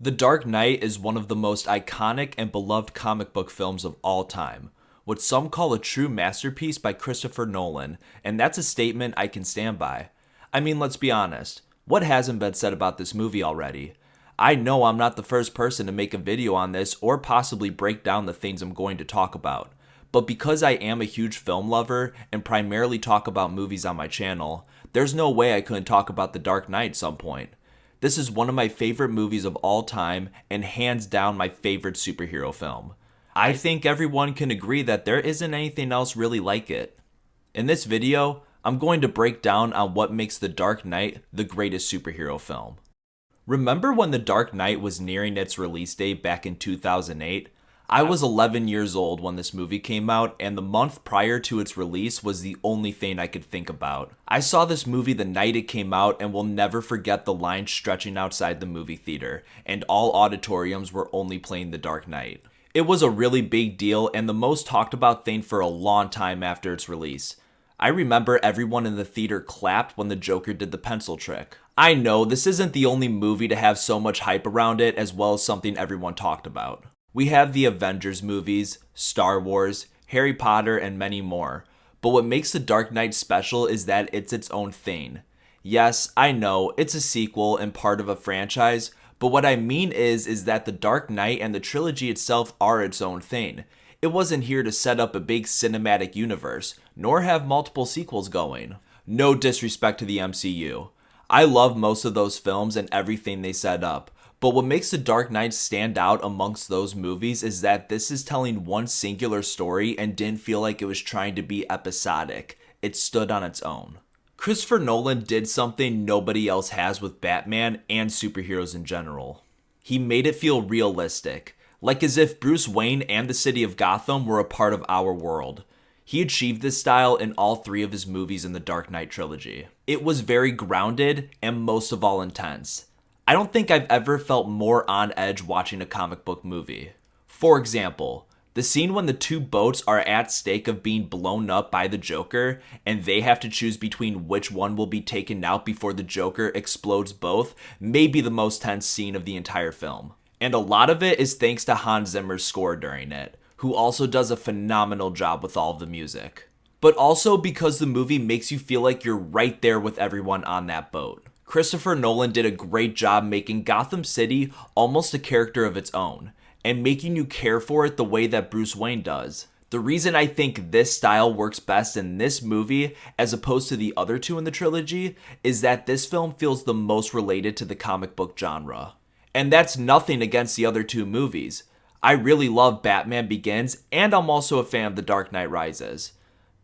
The Dark Knight is one of the most iconic and beloved comic book films of all time, what some call a true masterpiece by Christopher Nolan, and that's a statement I can stand by. I mean, let's be honest, what hasn't been said about this movie already? I know I'm not the first person to make a video on this or possibly break down the things I'm going to talk about, but because I am a huge film lover and primarily talk about movies on my channel, there's no way I couldn't talk about The Dark Knight at some point. This is one of my favorite movies of all time and hands down my favorite superhero film. I think everyone can agree that there isn't anything else really like it. In this video, I'm going to break down on what makes The Dark Knight the greatest superhero film. Remember when The Dark Knight was nearing its release date back in 2008? I was 11 years old when this movie came out, and the month prior to its release was the only thing I could think about. I saw this movie the night it came out and will never forget the line stretching outside the movie theater, and all auditoriums were only playing The Dark Knight. It was a really big deal and the most talked about thing for a long time after its release. I remember everyone in the theater clapped when the Joker did the pencil trick. I know this isn't the only movie to have so much hype around it, as well as something everyone talked about. We have the Avengers movies, Star Wars, Harry Potter, and many more. But what makes The Dark Knight special is that it's its own thing. Yes, I know, it's a sequel and part of a franchise, but what I mean is that The Dark Knight and the trilogy itself are its own thing. It wasn't here to set up a big cinematic universe, nor have multiple sequels going. No disrespect to the MCU. I love most of those films and everything they set up. But what makes The Dark Knight stand out amongst those movies is that this is telling one singular story and didn't feel like it was trying to be episodic. It stood on its own. Christopher Nolan did something nobody else has with Batman and superheroes in general. He made it feel realistic, like as if Bruce Wayne and the city of Gotham were a part of our world. He achieved this style in all three of his movies in the Dark Knight trilogy. It was very grounded and most of all intense. I don't think I've ever felt more on edge watching a comic book movie. For example, the scene when the two boats are at stake of being blown up by the Joker, and they have to choose between which one will be taken out before the Joker explodes both, may be the most tense scene of the entire film. And a lot of it is thanks to Hans Zimmer's score during it, who also does a phenomenal job with all of the music. But also because the movie makes you feel like you're right there with everyone on that boat. Christopher Nolan did a great job making Gotham City almost a character of its own, and making you care for it the way that Bruce Wayne does. The reason I think this style works best in this movie, as opposed to the other two in the trilogy, is that this film feels the most related to the comic book genre. And that's nothing against the other two movies. I really love Batman Begins, and I'm also a fan of The Dark Knight Rises.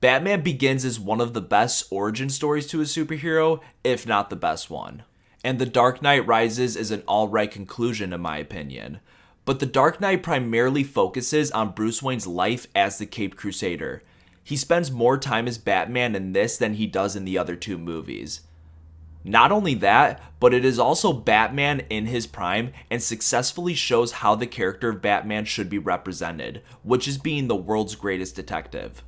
Batman Begins is one of the best origin stories to a superhero, if not the best one. And The Dark Knight Rises is an alright conclusion in my opinion. But The Dark Knight primarily focuses on Bruce Wayne's life as the Caped Crusader. He spends more time as Batman in this than he does in the other two movies. Not only that, but it is also Batman in his prime and successfully shows how the character of Batman should be represented, which is being the world's greatest detective.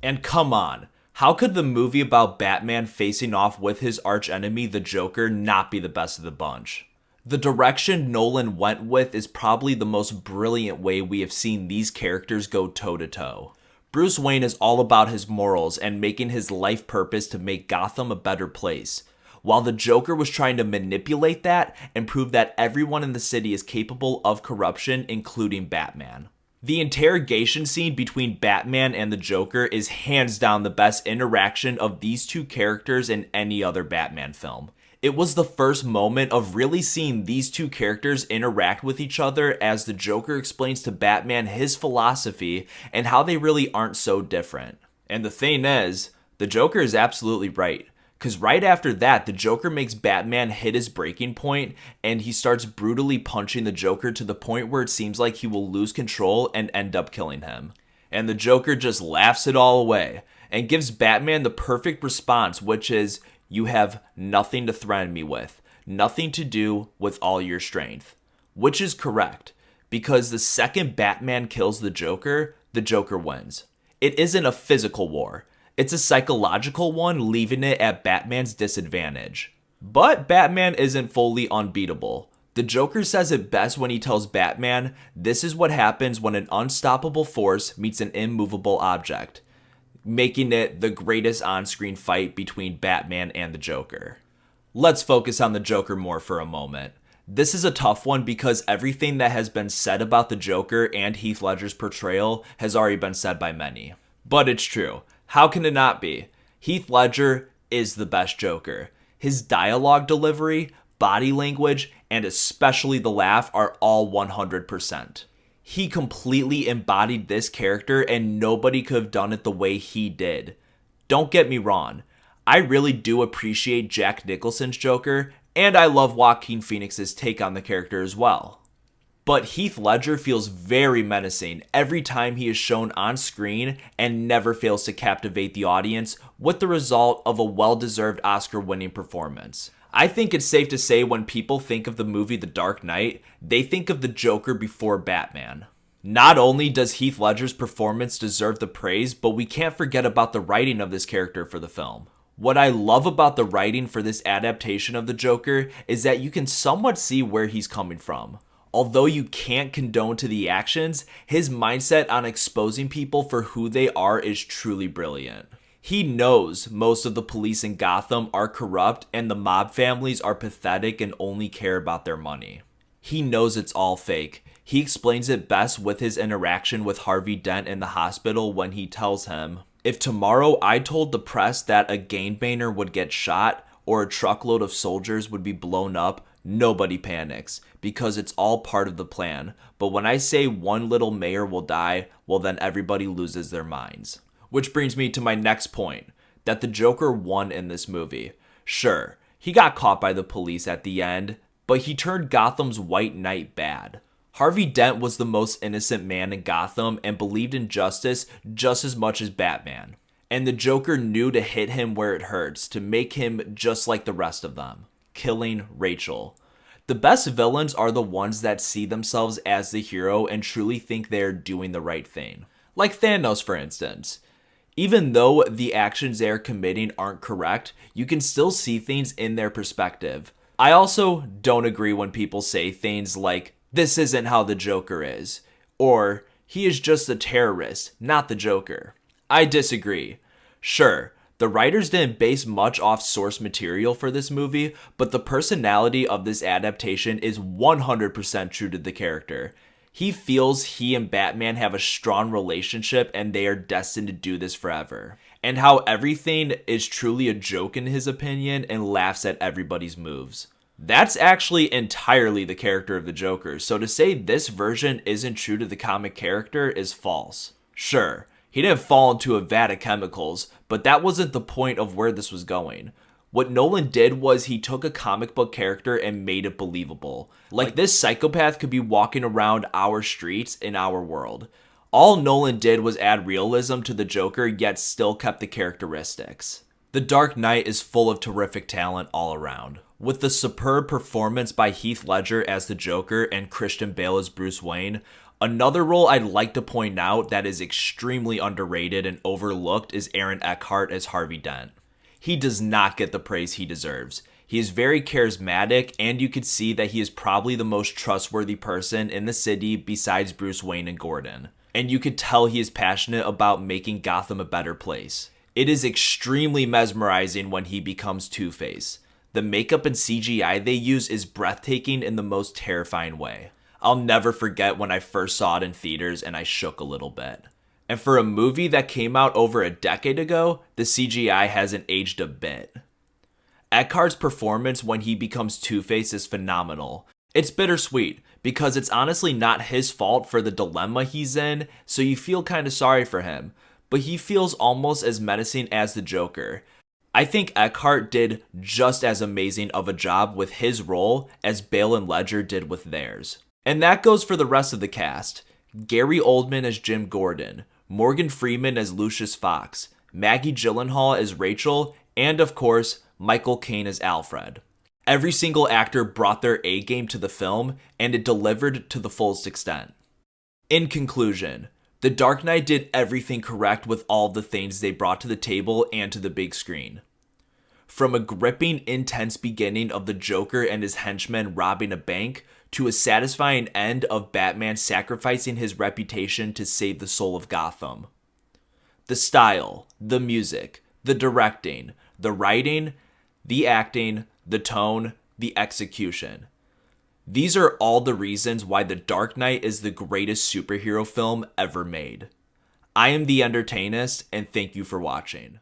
And come on, how could the movie about Batman facing off with his archenemy, the Joker, not be the best of the bunch? The direction Nolan went with is probably the most brilliant way we have seen these characters go toe-to-toe. Bruce Wayne is all about his morals and making his life purpose to make Gotham a better place, while the Joker was trying to manipulate that and prove that everyone in the city is capable of corruption, including Batman. The interrogation scene between Batman and the Joker is hands down the best interaction of these two characters in any other Batman film. It was the first moment of really seeing these two characters interact with each other as the Joker explains to Batman his philosophy and how they really aren't so different. And the thing is, the Joker is absolutely right. Because right after that, the Joker makes Batman hit his breaking point, and he starts brutally punching the Joker to the point where it seems like he will lose control and end up killing him. And the Joker just laughs it all away, and gives Batman the perfect response, which is, "You have nothing to threaten me with, nothing to do with all your strength." Which is correct, because the second Batman kills the Joker wins. It isn't a physical war. It's a psychological one, leaving it at Batman's disadvantage. But Batman isn't fully unbeatable. The Joker says it best when he tells Batman, this is what happens when an unstoppable force meets an immovable object, making it the greatest on-screen fight between Batman and the Joker. Let's focus on the Joker more for a moment. This is a tough one because everything that has been said about the Joker and Heath Ledger's portrayal has already been said by many. But it's true. How can it not be? Heath Ledger is the best Joker. His dialogue delivery, body language, and especially the laugh are all 100%. He completely embodied this character and nobody could have done it the way he did. Don't get me wrong, I really do appreciate Jack Nicholson's Joker, and I love Joaquin Phoenix's take on the character as well. But Heath Ledger feels very menacing every time he is shown on screen and never fails to captivate the audience, with the result of a well-deserved Oscar-winning performance. I think it's safe to say when people think of the movie The Dark Knight, they think of the Joker before Batman. Not only does Heath Ledger's performance deserve the praise, but we can't forget about the writing of this character for the film. What I love about the writing for this adaptation of the Joker is that you can somewhat see where he's coming from. Although you can't condone to the actions, his mindset on exposing people for who they are is truly brilliant. He knows most of the police in Gotham are corrupt and the mob families are pathetic and only care about their money. He knows it's all fake. He explains it best with his interaction with Harvey Dent in the hospital when he tells him, if tomorrow I told the press that a gangbanger would get shot or a truckload of soldiers would be blown up, nobody panics because it's all part of the plan. But when I say one little mayor will die, well then everybody loses their minds. Which brings me to my next point, that the Joker won in this movie. Sure, he got caught by the police at the end, but he turned Gotham's White Knight bad. Harvey Dent was the most innocent man in Gotham and believed in justice just as much as Batman. And the Joker knew to hit him where it hurts, to make him just like the rest of them, killing Rachel. The best villains are the ones that see themselves as the hero and truly think they are doing the right thing. Like Thanos, for instance. Even though the actions they are committing aren't correct, you can still see things in their perspective. I also don't agree when people say things like, this isn't how the Joker is, or he is just a terrorist, not the Joker. I disagree. Sure, the writers didn't base much off source material for this movie, but the personality of this adaptation is 100% true to the character. He feels he and Batman have a strong relationship and they are destined to do this forever. And how everything is truly a joke in his opinion and laughs at everybody's moves. That's actually entirely the character of the Joker, so to say this version isn't true to the comic character is false. Sure, he didn't fall into a vat of chemicals, but that wasn't the point of where this was going. What Nolan did was he took a comic book character and made it believable. Like this psychopath could be walking around our streets in our world. All Nolan did was add realism to the Joker, yet still kept the characteristics. The Dark Knight is full of terrific talent all around. With the superb performance by Heath Ledger as the Joker and Christian Bale as Bruce Wayne, another role I'd like to point out that is extremely underrated and overlooked is Aaron Eckhart as Harvey Dent. He does not get the praise he deserves. He is very charismatic, and you could see that he is probably the most trustworthy person in the city besides Bruce Wayne and Gordon. And you could tell he is passionate about making Gotham a better place. It is extremely mesmerizing when he becomes Two-Face. The makeup and CGI they use is breathtaking in the most terrifying way. I'll never forget when I first saw it in theaters and I shook a little bit. And for a movie that came out over a decade ago, the CGI hasn't aged a bit. Eckhart's performance when he becomes Two-Face is phenomenal. It's bittersweet, because it's honestly not his fault for the dilemma he's in, so you feel kind of sorry for him. But he feels almost as menacing as the Joker. I think Eckhart did just as amazing of a job with his role as Bale and Ledger did with theirs. And that goes for the rest of the cast. Gary Oldman as Jim Gordon, Morgan Freeman as Lucius Fox, Maggie Gyllenhaal as Rachel, and of course, Michael Caine as Alfred. Every single actor brought their A-game to the film, and it delivered to the fullest extent. In conclusion, The Dark Knight did everything correct with all the things they brought to the table and to the big screen. From a gripping, intense beginning of the Joker and his henchmen robbing a bank, to a satisfying end of Batman sacrificing his reputation to save the soul of Gotham. The style, the music, the directing, the writing, the acting, the tone, the execution. These are all the reasons why The Dark Knight is the greatest superhero film ever made. I am the Entertainist, and thank you for watching.